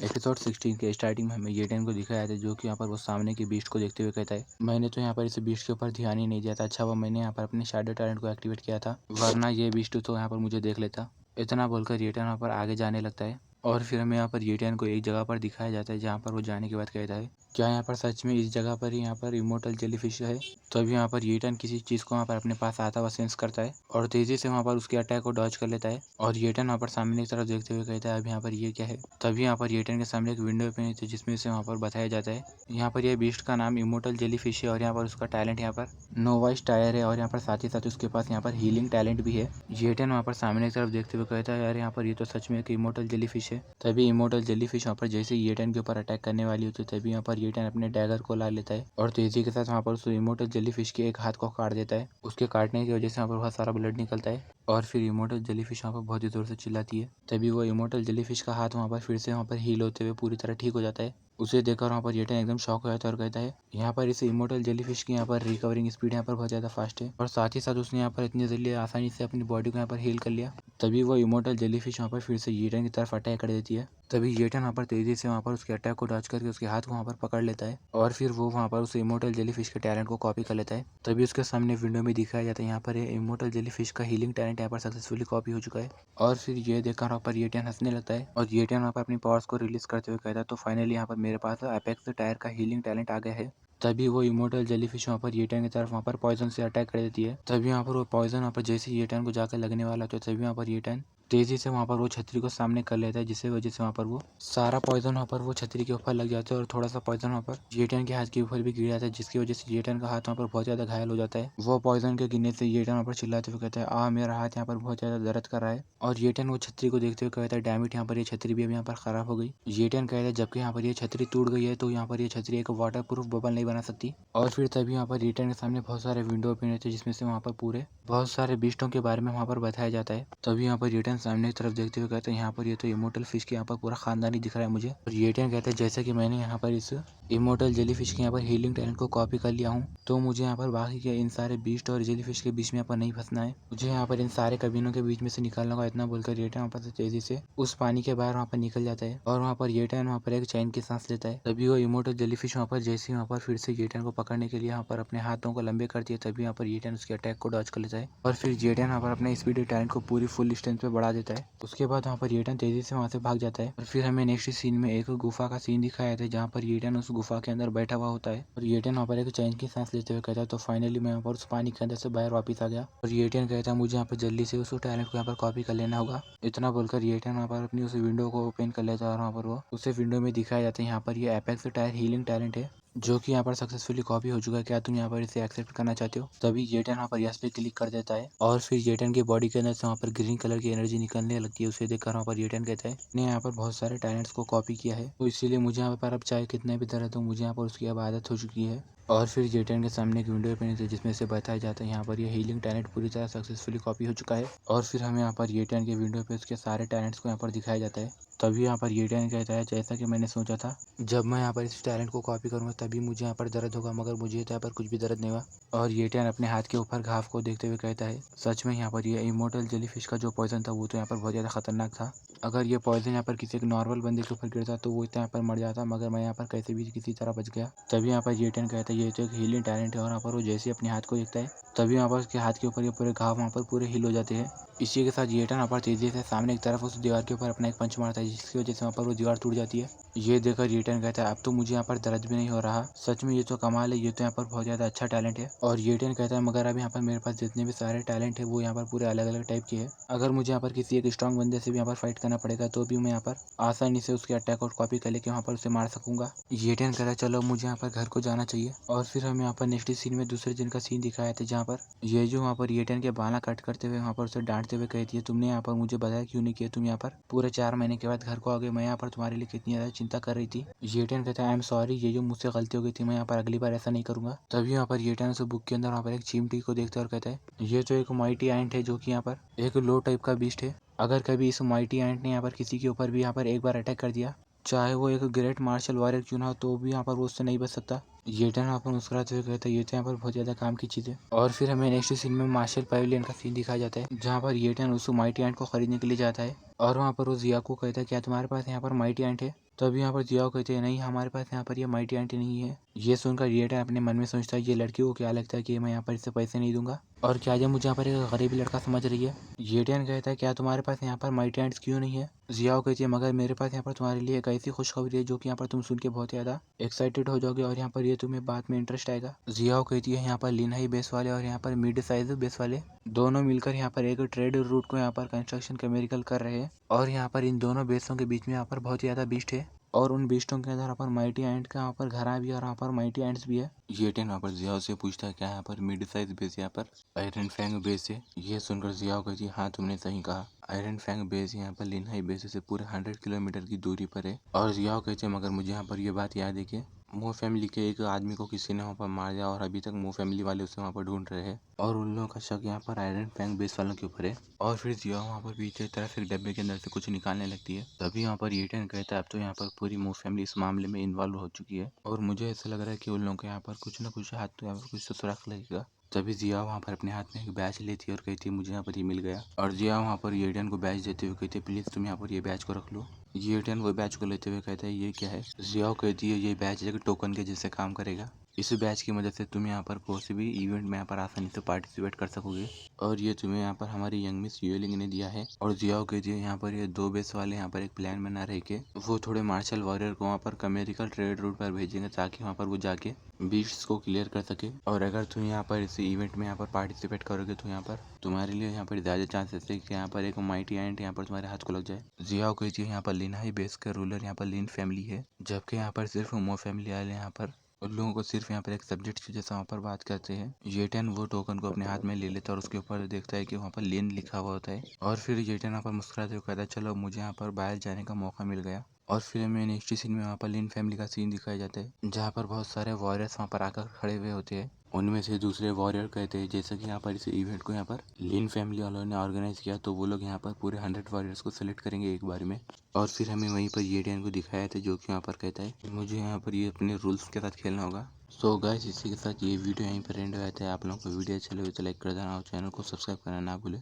Episode 16 के starting में हमें येटन को दिखाया जाता है जो कि यहाँ पर वो सामने की बीस्ट को देखते हुए कहता है, मैंने तो यहाँ पर इस बीस्ट के ऊपर ध्यान ही नहीं दिया था। अच्छा वो मैंने यहाँ पर अपने शैडो टैलेंट को एक्टिवेट किया था, वरना ये बीस्ट तो यहाँ पर मुझे देख लेता। इतना बोलकर येटन यहाँ पर आगे जाने लगता है और फिर हमें यहाँ पर येटन को एक जगह पर दिखाया जाता है जहाँ पर वो जाने के बाद कहता है, क्या यहाँ पर सच में इस जगह पर ही यहाँ पर इमोर्टल जेलीफिश है। तभी यहाँ पर येटन किसी चीज़ को वहाँ पर अपने पास आता हुआ सेंस करता है और तेजी से वहाँ पर उसके अटैक को डॉज कर लेता है और येटन वहाँ पर सामने की तरफ देखते हुए कहता है, अब यहाँ पर ये क्या है। तभी यहाँ पर येटन के सामने एक विंडो ओपन थी जिसमें से वहाँ पर बताया जाता है, यहाँ पर यह बीस्ट का नाम इमोर्टल जेलीफिश है और यहाँ पर उसका टैलेंट यहाँ पर नोवाइस टायर है और यहाँ पर साथ ही साथ उसके पास यहाँ पर हीलिंग टैलेंट भी है। येटन वहाँ पर सामने की तरफ देखते हुए कहता है, यार यहाँ पर ये तो सच में एक इमोर्टल जेलीफिश है। तभी इमोर्टल जेलीफिश वहाँ पर जैसे ही येटन के ऊपर अटैक करने वाली होती है तभी यहाँ पर येटन अपने डैगर को ला लेता है और तेजी के साथ वहाँ पर उस इमोर्टल जेलीफिश के एक हाथ को काट देता है। उसके काटने की वजह से वहाँ पर बहुत सारा ब्लड निकलता है और फिर इमोर्टल जेलीफिश वहाँ पर बहुत ही जोर से चिल्लाती है। तभी वो इमोर्टल जेलीफिश का हाथ वहाँ पर फिर से वहाँ पर हील होते हुए पूरी तरह ठीक हो जाता है। उसे देखकर वहाँ पर येटन एकदम शॉक हो जाता है और कहता है, यहाँ पर इस इमोर्टल जेलीफिश की यहाँ पर रिकवरिंग स्पीड यहाँ पर बहुत ज़्यादा फास्ट है और साथ ही साथ उसने यहाँ पर इतनी जल्दी आसानी से अपनी बॉडी को यहाँ पर हील कर लिया। तभी वो इमोर्टल जेलीफिश वहाँ पर फिर से येटन की तरफ अटैक कर देती है। तभी येटन वहाँ पर तेजी से वहाँ पर उसके अटैक को डॉज करके उसके हाथ को वहाँ पर पकड़ लेता है और फिर वो वहाँ पर उस इमोर्टल जेलीफिश के टैलेंट को कॉपी कर लेता है। तभी उसके सामने विंडो में दिखाया जाता है, यहाँ पर इमोर्टल जेलीफिश का हीलिंग टैलेंट यहाँ पर सक्सेसफुली कॉपी हो चुका है। और फिर ये देखकर वहाँ पर येटन हंसने लगता है और येटन वहाँ पर अपनी पावर्स को रिलीज करते हुए कहता है, तो फाइनली यहाँ पर मेरे पास एपेक्स टायर का हीलिंग टैलेंट आ गया है। तभी वो इमोर्टल जेलीफिश वहाँ पर येटन की तरफ वहाँ पर पॉइजन से अटैक कर देती है। तभी यहाँ पर वो पॉइजन वहाँ पर जैसे येटन को जाकर लगने वाला तो तभी वहाँ पर येटन तेजी से वहाँ पर वो छतरी को सामने कर लेता है, जिससे वजह से वहाँ पर वो सारा पॉइजन वहाँ पर वो छतरी के ऊपर लग जाता है और थोड़ा सा पॉइजन वहाँ पर येटन के हाथ के ऊपर भी गिर जाता है, जिसकी वजह से येटन का हाथ वहाँ पर बहुत ज़्यादा घायल हो जाता है। वो पॉइजन के गिरने से येटन वहाँ पर चिल्लाते हुए कहता है, मेरा हाथ यहाँ पर बहुत ज़्यादा दर्द कर रहा है। और येटन वो छतरी को देखते हुए कहता है, डैम इट, यहाँ पर ये छतरी भी अब यहाँ पर खराब हो गई। येटन कहता है, जबकि यहाँ पर ये छतरी टूट गई है तो यहाँ पर ये छतरी एक वाटर प्रूफ बबल नहीं बना सकती। और फिर तभी यहाँ पर येटन के सामने बहुत सारे विंडो ओपन रहते हैं जिसमें से वहाँ पर पूरे बहुत सारे बीस्टों के बारे में वहाँ पर बताया जाता है। तभी यहाँ पर येटन सामने की तरफ देखते हुए कहते हैं, यहाँ पर ये तो इमोर्टल फिश के यहाँ पर पूरा खानदान ही दिख रहा है मुझे। और येटन कहते हैं, जैसे कि मैंने यहाँ पर इस इमोर्टल जेलीफिश के यहाँ पर हीलिंग टैलेंट को कॉपी कर लिया हूँ तो मुझे यहाँ पर बाकी के इन सारे बीस्ट और जेलीफिश के बीच में यहाँ पर नहीं फंसना है, मुझे यहाँ पर इन सारे कबीलों के बीच में से निकालना होगा। इतना बोलकर येटन वहाँ पर तेजी से उस पानी के बाहर वहाँ पर निकल जाता है और वहाँ पर येटन वहाँ पर एक चैन की सांस लेता है। तभी वो इमोर्टल जेलीफिश वहाँ पर जैसे वहाँ पर फिर से येटन को पकड़ने के लिए यहाँ पर अपने हाथों को लंबे करती है, तभी यहाँ पर येटन उसके अटैक को डॉज कर लेता है और फिर येटन वहाँ पर अपने स्पीड टैलेंट को पूरी फुल स्ट्रेंथ पे बढ़ा देता है। उसके बाद वहाँ पर येटन तेजी से वहाँ से भाग जाता है और फिर हमें नेक्स्ट सीन में एक गुफा का सीन दिखाया जाता है जहाँ पर येटन उस गुफा के अंदर बैठा हुआ होता है और येटन वहाँ पर एक चैन की सांस लेते हुए कहता है, तो फाइनली मैं यहाँ पर उस पानी के अंदर से बाहर वापस आ गया। और येटन कहता है, मुझे यहाँ पर जल्दी से उस टैलेंट को यहाँ पर कॉपी कर लेना होगा। इतना बोलकर येटन वहाँ पर अपनी उस विंडो को ओपन कर लेता है और वहाँ पर वो उसे विंडो में दिखाया जाता है, यहाँ पर ये एपेक्स टायर हीलिंग टैलेंट है जो कि यहाँ पर सक्सेसफुली कॉपी हो चुका है, क्या तुम यहाँ पर इसे एक्सेप्ट करना चाहते हो। तभी येटन यहाँ पर यस पे क्लिक कर देता है और फिर येटन की बॉडी के अंदर से वहाँ पर ग्रीन कलर की एनर्जी निकलने लगती है। उसे देखकर वहाँ पर येटन कहता है, ने यहाँ पर बहुत सारे टैलेंट्स को कॉपी किया है तो इसीलिए मुझे यहाँ पर अब चाहे कितने भी दर्द हो मुझे यहाँ पर उसकी अब आदत हो चुकी है। और फिर येटन के सामने एक विंडो ओपन होती है जिसमें से बताया जाता है, यहाँ पर ये हीलिंग टैलेंट पूरी तरह सक्सेसफुली कॉपी हो चुका है। और फिर हमें यहाँ पर येटन के विंडो पे उसके सारे टैलेंट्स को यहाँ पर दिखाया जाता है। तभी यहाँ पर येटन कहता है, जैसा कि मैंने सोचा था, जब मैं यहाँ पर इस टैलेंट को कॉपी करूँगा तभी मुझे यहाँ पर दर्द होगा, मगर मुझे तो यहाँ पर कुछ भी दर्द नहीं हुआ। और येटन अपने हाथ के ऊपर घाव को देखते हुए कहता है, सच में यहाँ पर ये इमोर्टल जेलीफिश का जो पॉइजन था वो तो यहाँ पर बहुत ज़्यादा खतरनाक था। अगर ये पॉइजन यहाँ पर किसी एक नॉर्मल बंदे के ऊपर गिरता तो वो यहाँ पर मर जाता, मगर मैं यहाँ पर कैसे भी किसी तरह बच गया। तभी यहाँ पर येटन कहता है, ये तो एक हीलिंग टैलेंट है। और यहाँ पर वो जैसे अपने हाथ को देखता है तभी वहाँ पर उसके हाथ के ऊपर ये पूरे घाव वहाँ पर पूरे हील हो जाते हैं। इसी के साथ येटन वहाँ पर तेजी से सामने की तरफ उस दीवार के ऊपर अपना एक पंच मारता है जिसकी वजह से वहाँ पर वो दीवार टूट जाती है। ये देखकर येटन कहता है, अब तो मुझे यहाँ पर दर्द भी नहीं हो रहा, सच में ये तो कमाल है, ये तो यहाँ पर बहुत ज़्यादा अच्छा टैलेंट है। और येटन कहता है, मगर अब यहाँ पर मेरे पास जितने भी सारे टैलेंट है वो यहाँ पर पूरे अलग अलग टाइप के हैं। अगर मुझे यहाँ पर किसी एक स्ट्रॉन्ग बंदे से भी यहाँ पर फाइट करना पड़ेगा तो भी मैं यहाँ पर आसानी से उसके अटैक और कॉपी कर लेके वहाँ पर उसे मार सकूंगा। येटन कहता है, चलो मुझे यहाँ पर घर को जाना चाहिए। और फिर हमें यहाँ पर नेक्स्ट सीन में दूसरे दिन का सीन दिखाया था जहाँ पर ये जो वहाँ पर येटन के बाला कट करते हुए वहाँ पर उसे डांटते हुए कहती है, तुमने यहाँ पर मुझे बताया क्यों नहीं किया, तुम यहाँ पर पूरे 4 महीने के बाद घर को आ गए, मैं यहाँ पर तुम्हारे लिए कितनी ज़्यादा चिंता कर रही थी। येटन कहता है, आई एम सॉरी, ये जो मुझसे गलती हो गई थी, मैं यहाँ पर अगली बार ऐसा नहीं करूंगा। तभी यहाँ पर येटन उस बुक के अंदर वहाँ पर एक चीमटी को देखता है और कहता है, ये तो एक माइटी एंट है जो कि यहाँ पर एक लो टाइप का बीस्ट है। अगर कभी इस माइटी एंट ने यहाँ पर किसी के ऊपर भी यहाँ पर एक बार अटैक कर दिया, चाहे वो एक ग्रेट मार्शल वॉरियर क्यों ना हो, तो भी यहाँ पर वो उससे नहीं बच सकता। येटन यहाँ पर मुस्कुराते हुए कहता है, ये तो यहाँ पर बहुत ज़्यादा काम की चीज़ है। और फिर हमें नेक्स्ट सीन में मार्शल पैविलियन का सीन दिखाया जाता है जहाँ पर येटन उस माइटी एंट को खरीदने के लिए जाता है और वहाँ पर वो जिया को कहता है क्या तुम्हारे पास यहाँ पर माइटी एंट है। तभी यहाँ पर जिया को कहते हैं नहीं हमारे पास यहाँ पर ये माइटी एंट नहीं है। ये सुनकर रिएटन अपने मन में सोचता है ये लड़की को क्या लगता है कि मैं यहाँ पर इससे पैसे नहीं दूंगा और क्या ये मुझे यहाँ पर एक गरीब लड़का समझ रही है। येटियन कहता है क्या तुम्हारे पास यहाँ पर माइटी एंट्स क्यों नहीं है। जियाओ कहती है मगर मेरे पास यहाँ पर तुम्हारे लिए एक ऐसी खुशखबरी है जो कि यहाँ पर तुम सुन के बहुत ज़्यादा एक्साइटेड हो जाओगे और यहाँ पर ये तुम्हें बात में इंटरेस्ट आएगा। जियाओ कहती है यहाँ पर लिनहाई बेस वाले और यहाँ पर मिड साइज बेस वाले दोनों मिलकर यहाँ पर एक ट्रेड रूट को यहाँ पर कंस्ट्रक्शन केमिकल कर रहे हैं और यहाँ पर इन दोनों बेसों के बीच में यहाँ पर बहुत ज़्यादा बीस्ट है और उन बीस्टों के अंदर यहाँ पर माइटी एंट का यहाँ पर घरा भी है और यहाँ पर माइटी एंट्स भी है। येटियन वहाँ पर जियाओ से पूछता है क्या यहाँ पर मिड साइज बेस यहाँ पर आयरन फैंग बेस है। ये सुनकर जियाओ कहती है हाँ तुमने सही कहा आयरन फैंग बेस यहाँ पर लिनहाई बेस से पूरे 100 किलोमीटर की दूरी पर है। और जियाओ कहते हैं मगर मुझे यहाँ पर ये बात याद है कि मो फैमिली के एक आदमी को किसी ने वहाँ पर मार दिया और अभी तक मो फैमिली वाले उसे वहाँ पर ढूंढ रहे हैं और उन लोगों का शक यहाँ पर आयरन फैंग बेस वालों के ऊपर है। और फिर जिया वहाँ पर पीछे तरफ एक डब्बे के अंदर से कुछ निकालने लगती है। तभी यहाँ पर येटियन कहता है अब तो यहाँ पर पूरी मो फैमिली इस मामले में इन्वॉल्व हो चुकी है और मुझे ऐसा लग रहा है कि उन लोगों के यहाँ पर कुछ ना कुछ हाथ तो यहाँ पर कुछ तो सुराख लगेगा। तभी जिया वहाँ पर अपने हाथ में एक बैच लेती है और कहती है मुझे यहाँ पर ये मिल गया। और जिया वहाँ पर येटियन को बैच देते हुए कहती है प्लीज़ तुम यहाँ पर ये बैच को रख लो। येटियन वो बैच को लेते हुए कहता है ये क्या है। जियाओ कहती है ये बैच एक टोकन के जैसे काम करेगा। इस बैच की मदद से तुम यहाँ पर कोई भी इवेंट में यहाँ पर आसानी से पार्टिसिपेट कर सकोगे और ये तुम्हें यहाँ पर हमारी यंग मिस यूलिंग ने दिया है। और जियाओ कहती है यहाँ पर ये दो बेस वाले यहाँ पर एक प्लान बना रहे कि वो थोड़े मार्शल वॉरियर को वहाँ पर कमेरिकल ट्रेड रूट पर भेजेंगे ताकि वहाँ पर वो जाके बीट्स को क्लियर कर सके। और अगर तुम यहाँ पर इस इवेंट में यहाँ पर पार्टिसिपेट करोगे तो यहाँ पर तुम्हारे लिए यहाँ पर ज़्यादा चांसेस है कि यहाँ पर एक माइटी एंट यहाँ पर तुम्हारे हाथ को लग जाए। जियाओ कहती है यहाँ पर लिनहाई बेस का रूलर यहाँ पर लिन फैमिली है जबकि यहाँ पर सिर्फ मो फैमिली वाले यहाँ पर उन लोगों को सिर्फ यहाँ पर एक सब्जेक्ट के जैसा वहाँ पर बात करते हैं। येटियन वो टोकन को अपने हाथ में ले लेता है और उसके ऊपर देखता है कि वहाँ पर लिन लिखा हुआ होता है और फिर येटियन यहाँ पर मुस्कुराते हुए कहता है चलो मुझे यहाँ पर बाहर जाने का मौका मिल गया। और फिल्म में नेक्स्ट सीन में वहाँ पर लिन फैमिली का सीन दिखाया जाता है जहाँ पर बहुत सारे वॉरियर्स वहाँ पर आकर खड़े हुए होते हैं। उनमें से दूसरे वॉरियर कहते हैं जैसे कि यहाँ पर इस इवेंट को यहाँ पर लिन फैमिली वालों ने ऑर्गेनाइज किया तो वो लोग यहाँ पर पूरे 100 वॉरियर्स को सेलेक्ट करेंगे एक बार में। और फिर हमें वहीं पर येटियन को दिखाया था जो कि यहाँ पर कहता है मुझे यहाँ पर ये अपने रूल्स के साथ खेलना होगा। सो गाइस इसी के साथ ये वीडियो यहीं पर एंड हुआ था। आप लोगों को वीडियो अच्छा लगे तो लाइक कर देना और चैनल को सब्सक्राइब करना ना भूले।